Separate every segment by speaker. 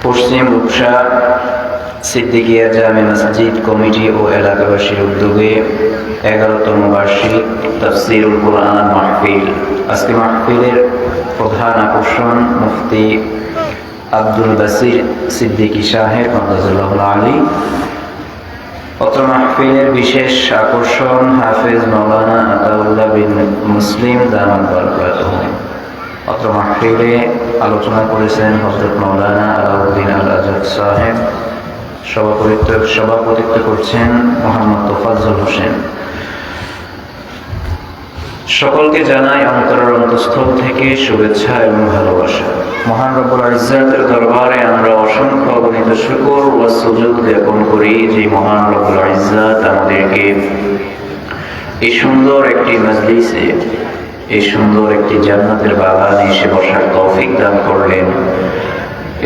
Speaker 1: পশ্চিম রূপসা সিদ্দিকিয়া জামে মসজিদ কমিটি ও এলাকাবাসীর উদ্যোগে 11তম বার্ষিক তাফসীরুল কুরআন মাহফিল। আজকে মাহফিলের প্রধান আকর্ষণ মুফতি আব্দুল বাসির সিদ্দিকী সাহেব মাদাজুল্লাহুল আলী। অত্র মাহফিলের বিশেষ আকর্ষণ হাফেজ মাওলানা আতাউল্লাহ বিন মুসলিম দামাত বারাকাতুহু। অত্র মাহফিলে আলোচনা করেছেন হযরত মাওলানা আলাউদ্দিন আল আজাদ সাহেব। সভাপতিত্ব করছেন মোহাম্মদ তোফাজ্জল হোসেন। সকলকে জানাই অন্তরের অন্তঃস্থল থেকে শুভেচ্ছা এবং ভালোবাসা। মহান রব্বুল ইজ্জতের দরবারে আমরা অসংখ্য অগণিত শুকর ও সুজুদ জ্ঞাপন করি যে মহান রব্বুল ইজ্জত আমাদেরকে এই সুন্দর একটি মজলিসে, এই সুন্দর একটি জান্নাতের বাগানে এসে বসার তৌফিক দান করলেন।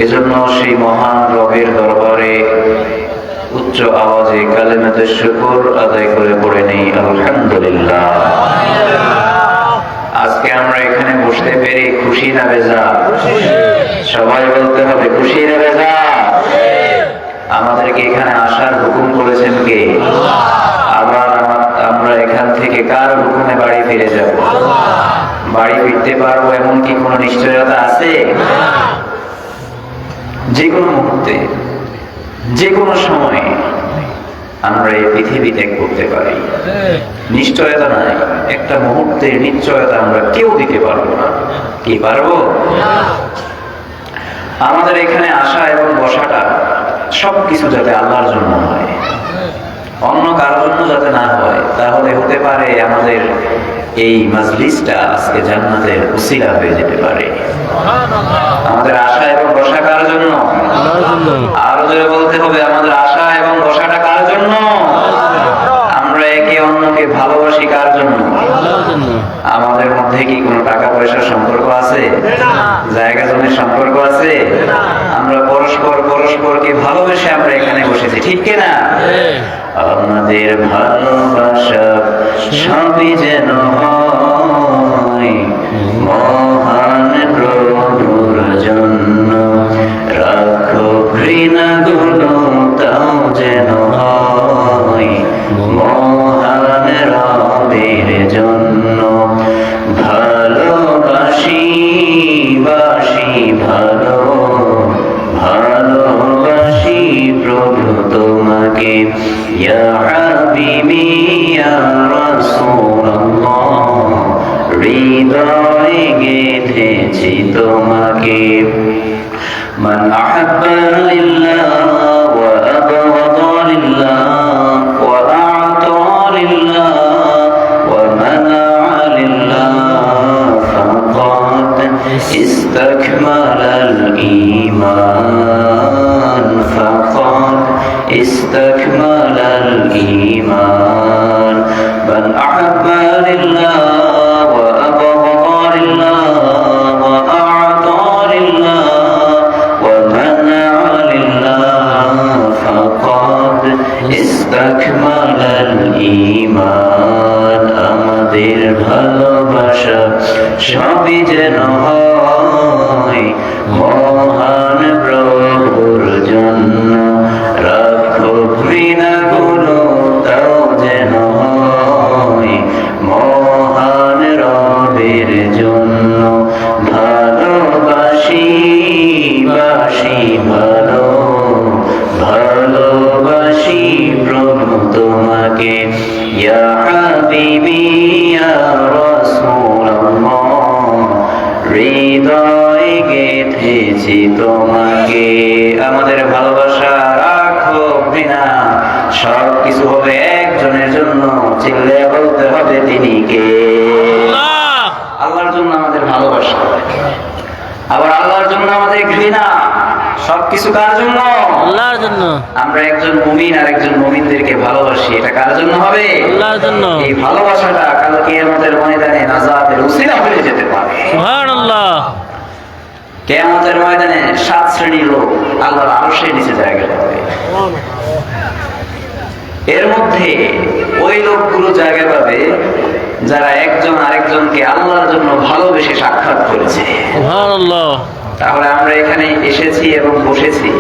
Speaker 1: এজন্য সেই মহান রবের দরবারে উচ্চ আওয়াজে কালেমাতুশ শুকর আদায় করে পড়ে নেই আলহামদুলিল্লাহ। আজকে আমরা এখানে বসতে পেরে খুশি না বেজা? সবাই বলতে হবে খুশি না বেজা? আমাদেরকে এখানে আসার হুকুম করেছেন কে? আবার আমরা এখান থেকে কার হুকুমে বাড়ি ফিরে যাব? বাড়ি ফিরতে পারবো এমন কি কোনো নিশ্চয়তা আছে? যে কোনো মুহূর্তে, যে কোনো সময় আমরা এই পৃথিবী ত্যাগ করতে পারি, নিশ্চয়তা নাই। একটা মুহূর্তের নিশ্চয়তা আমরা কেউ দিতে পারবো না। কি পারবো? আমাদের এখানে আসা এবং বসাটা সবকিছু যাতে আল্লাহর জন্য হয়, অন্য কারোর জন্য যাতে না হয়, তাহলে হতে পারে আমাদের এই মাজলিসটা আজকে জান্নাতের উসিলা হয়ে যেতে পারে। আমাদের আশা এবং বসা কার জন্য? আরো জোরে বলতে হবে, আমাদের আশা এবং বসাটা কার জন্য? আমরা একে অন্যকে ভালোবাসি কার জন্য? আমাদের মধ্যে কি কোনো টাকা পয়সার সম্পর্ক আছে? জায়গা জমির সম্পর্ক আছে? আমরা পরস্পরকে ভালোবেসে আমরা এখানে বসেছি, ঠিক কিনা? আমাদের ভালোবাসা সবই যেন হয় মহান প্রভুর জন্য। রাখো ঘৃণাগুলো তাও যেন হয় মহান রবের জন্য। ভালোবাসি ভালোবাসি প্রভু তোমাকে, ইয়া হাবিবি ইয়া রাসূলুল্লাহ, হৃদয়ে গেঁথেছি তোমাকে। মান আহাব্বা লিল্লাহ ওয়া আবগাদা লিল্লাহ ওয়া আ'তা লিল্লাহ ওয়া মানা'a লিল্লাহ ফাকাদ ইসতাকমালাল ঈমান, ফাকাদ ইসতাকমালাল ঈমান। মান আহাব্বা লিল্লাহ ওয়া আবগাদা লিল্লাহ ওয়া আ'তা লিল্লাহ ওয়া মানা'a লিল্লাহ ফাকাদ ইসতাকমালাল ঈমান। আমাদের ভালোবাসা সবই যেন হয় মহান প্রভুর জন্য। রাখো ঘৃণাগুলো তাও যেন হয় মহান রবের জন্য। ভালোবাসি ভালোবাসি প্রভু তোমাকে, ইয়া হাবিবি ইয়া রাসূলুল্লাহ, হৃদয়ে গেঁথেছি তোমাকে। আমাদের ভালোবাসা রাখো ঘৃণা সবকিছু হবে একজনের জন্য। চিল্লে বলতে হবে তিনি কে? আল্লাহর জন্য আমাদের ভালোবাসা, আবার আল্লাহর জন্য আমাদের ঘৃণা। সবকিছু কার জন্য? আল্লাহর জন্য। আমরা একজন মুমিন আর একজন মুমিনদেরকে ভালোবাসি, এটা কার জন্য হবে? আল্লাহর জন্য। এই ভালোবাসাটা কাল কিয়ামতের ময়দানে নাজাতের উসিলা হয়ে যেতে পারে। সুবহানাল্লাহ। কিয়ামতের ময়দানে 7 শ্রেণীর লোক আল্লাহর আরশের নিচে জায়গা পাবে। এর মধ্যে ওই লোকগুলো জায়গা পাবে যারা একজন আরেকজনকে আল্লাহর জন্য ভালোবেসে সাক্ষাৎ করেছে। সুবহানাল্লাহ। তাহলে আমরা এখানে এসেছি এবং বসেছি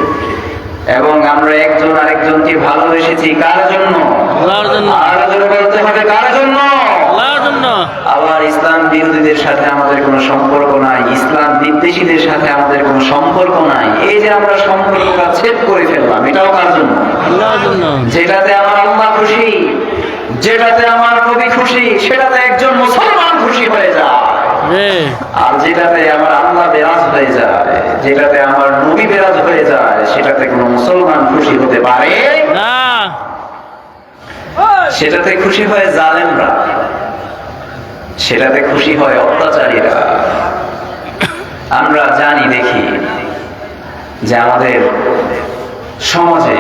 Speaker 1: এবং আমরা একজন আরেকজনকে ভালোবেসেছি কার জন্য?
Speaker 2: আল্লাহর জন্য।
Speaker 1: আর জোরে বলতে হবে কার জন্য?
Speaker 2: আল্লাহর জন্য।
Speaker 1: আবার ইসলাম বিরোধীদের সাথে আমাদের কোনো সম্পর্ক নাই, ইসলাম বিদ্বেষীদের সাথে আমাদের কোনো সম্পর্ক নাই। এই যে আমরা সম্পর্কটা ছেদ করে ফেললাম, এটাও কার জন্য?
Speaker 2: আল্লাহর জন্য।
Speaker 1: যেটাতে আমার আল্লাহ খুশি, যেটাতে আমার নবী খুশি, সেটাতে একজন মুসলমান খুশি হয়ে যায়। আর যেটাতে আমার আল্লাহ বেরাজ হয়ে যায়, যেটাতে আমার নবী বেরাজ হয়ে যায়, সেটাতে কোনো মুসলমান খুশি হতে পারে
Speaker 2: না।
Speaker 1: সেটাতে খুশি হয় জালেমরা, সেটাতে খুশি হয় অত্যাচারীরা। আমরা জানি দেখি যে আমাদের সমাজে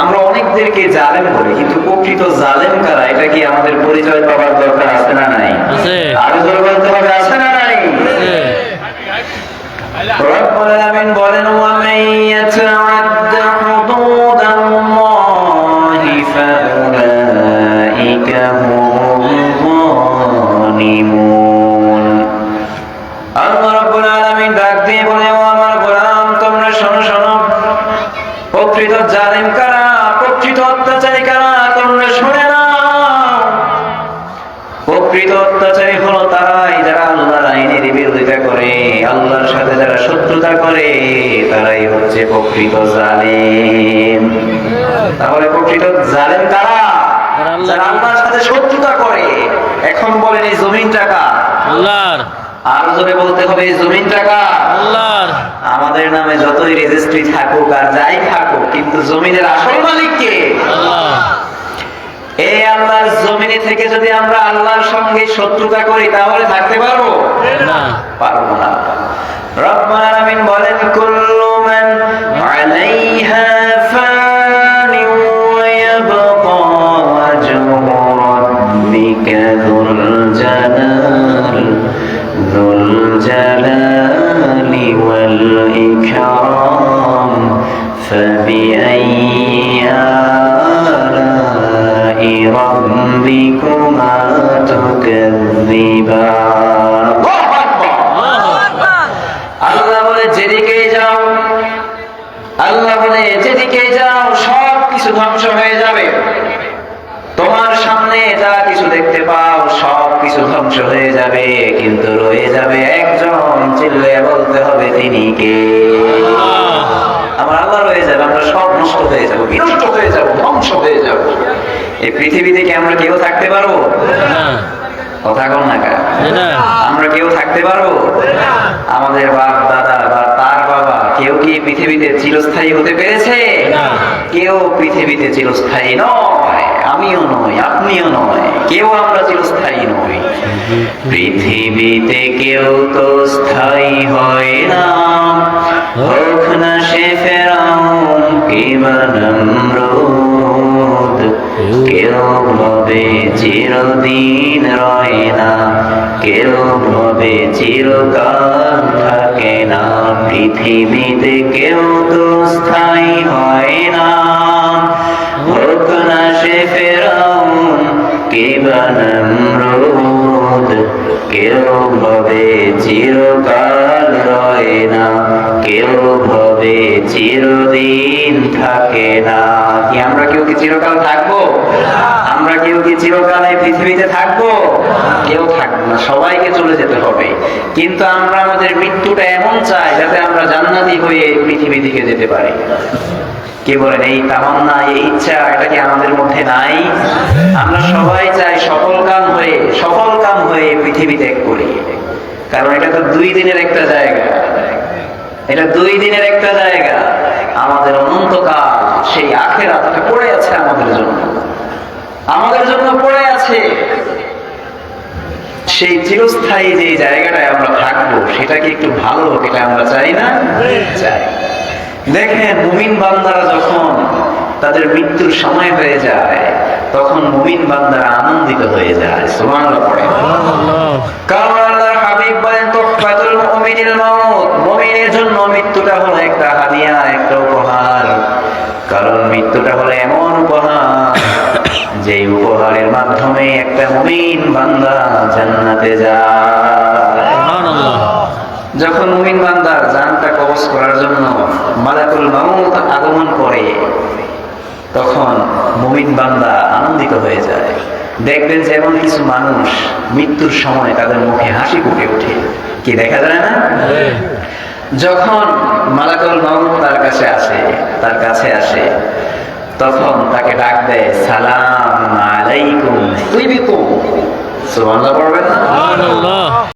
Speaker 1: আমরা অনেকদেরকে জালেম বলি, কিন্তু প্রকৃত জালেম কারা এটা কি আমাদের পরিচয় পাওয়ার দরকার আছে না নাই? আরো জোরে বলতে হবে, আছে না নাই? রব্বুল আলামিন বলেন, ওয়া মান ইয়াতাআদ্দা হুদুদাল্লাহি ফাউলাইকা হুমুয যালিমুন। আল্লাহ রব্বুল আলামিন ডাক দিয়ে বলে, ও আমার গোলাম, তোমরা শোনো শোনো, প্রকৃত জালেম কারা, প্রকৃত অত্যাচারী কারা, তোমরা শুনে নাও। প্রকৃত অত্যাচারী হলো তারাই যারা আল্লাহর আইনের বিরোধিতা করে, আল্লাহর সাথে যারা শত্রুতা করে, তারাই হচ্ছে প্রকৃত জালেম। তাহলে প্রকৃত জালেম কারা? যারা আল্লাহর সাথে শত্রুতা করে। এখন বলেন, এই জমিনটা কার?
Speaker 2: আল্লাহর।
Speaker 1: আর জোরে বলতে হবে, এই জমিনটা কার?
Speaker 2: আল্লাহর।
Speaker 1: আমাদের নামে যতই রেজিস্ট্রি থাকুক আর যাই থাকুক, কিন্তু জমিনের আসল মালিক কে?
Speaker 2: আল্লাহ।
Speaker 1: এই আল্লাহর জমিনে থেকে যদি আমরা আল্লাহর সঙ্গে শত্রুতা করি, তাহলে থাকতে পারবো
Speaker 2: না,
Speaker 1: পারবো না। রব্বুল আলামিন বলেন, কুল্লু মান আলাইহা ফানি ওয়া ইয়াবকা ওয়াজহু রাব্বিকা যুল জালালি ওয়াল ইকরাম ফাবিআইয়ি আলাই রাব্বিকুমা তুকাযযিবান। আল্লাহ বলে, যেদিকে যাও, আল্লাহ বলে যেদিকে যাও সব কিছু ধ্বংস হয়ে যাবে। তোমার সামনে যা কিছু দেখতে পাও সব কিছু ধ্বংস হয়ে যাবে, কিন্তু রয়ে যাবে একজন, চিল্লিয়ে বলতে হবে তিনি কে? আমার আল্লাহ রয়ে যাবে, আমরা সব নষ্ট হয়ে যাব, বিনষ্ট হয়ে যাব, ধ্বংস হয়ে যাব। এই পৃথিবীতে কি আমরা কেউ থাকতে পারবো? কথা কন না কেন? আমরা কেউ থাকতে পারবো? আমাদের বাপ দাদা বা তার বাবা কেউ কি পৃথিবীতে চিরস্থায়ী হতে পেরেছে? কেউ পৃথিবীতে চিরস্থায়ী নয়, আমিও নই, আপনিও নয়, কেউ আমরা চিরস্থায়ী নই। পৃথিবীতে কেউ তো স্থায়ী হয় না, হোক না সে ফেরাউন কিংবা নমরুদ, কেউ ভাবে চিরদিন রয় না, কেউ ভাবে চিরকাল থাকে না। পৃথিবীতে কেউ তো স্থায়ী হয় না, হোক না সে ফেরাউন কিংবা নমরুদ, কেউ ভাবে চিরকাল রয় না, কেউ ভাবে চিরদিন থাকে না। কি আমরা কেউ কি চিরকাল থাকবো? আমরা কেউ কি চিরকাল এই পৃথিবীতে থাকবো? কেউ থাকবো না, সবাইকে চলে যেতে হবে। কিন্তু আমরা আমাদের মৃত্যুটা এমন চাই যাতে আমরা জান্নাতি হয়ে পৃথিবী থেকে যেতে পারি। কি বলেন, এই তামান্না, এই ইচ্ছা, এটা কি আমাদের মধ্যে নাই? আমরা সবাই চাই সফল কাম হয়ে পৃথিবী ত্যাগ করি। কারণ এটা তো 2 দিনের একটা জায়গা, এটা 2 দিনের একটা জায়গা। আমাদের অনন্তকাল সেই আখিরাত পড়ে আছে আমাদের জন্য পড়ে আছে। সেই চিরস্থায়ী যে জায়গাটায় আমরা থাকবো, সেটা কি একটু ভালো হোক, এটা আমরা চাই না? চাই। দেখেন, মুমিন বান্দারা যখন তাদের মৃত্যুর সময় হয়ে যায়, তখন মুমিন বান্দারা আনন্দিত হয়ে যায়। সুবহানাল্লাহ পড়ে। কারণ আল্লাহর হাবিব বলেন, তুহফাতুল মুমিনিল মাউত, মুমিনের জন্য মৃত্যুটা হলো একটা হাদিয়া, একটা উপহার। কারণ মৃত্যুটা হলো এমন উপহার, যে উপহারের মাধ্যমে একটা মুমিন বান্দা জান্নাতে যায়। যখন মুমিন বান্দার জানটা কবজ করার জন্য মালাকুল মাউত আগমন করে, তখন মুমিন বান্দা আনন্দিত হয়ে যায়। দেখবেন যে এমন কিছু মানুষ মৃত্যুর সময় তাদের মুখে হাসি ফুটে ওঠে, কি দেখা যায় না? যখন মালাকুল মাউত তার কাছে আসে, তখন তাকে ডাক দেয়, সালাম আলাইকুম তিবতুম। সুবহানাল্লাহ পড়বেন না?
Speaker 2: সুবহানাল্লাহ।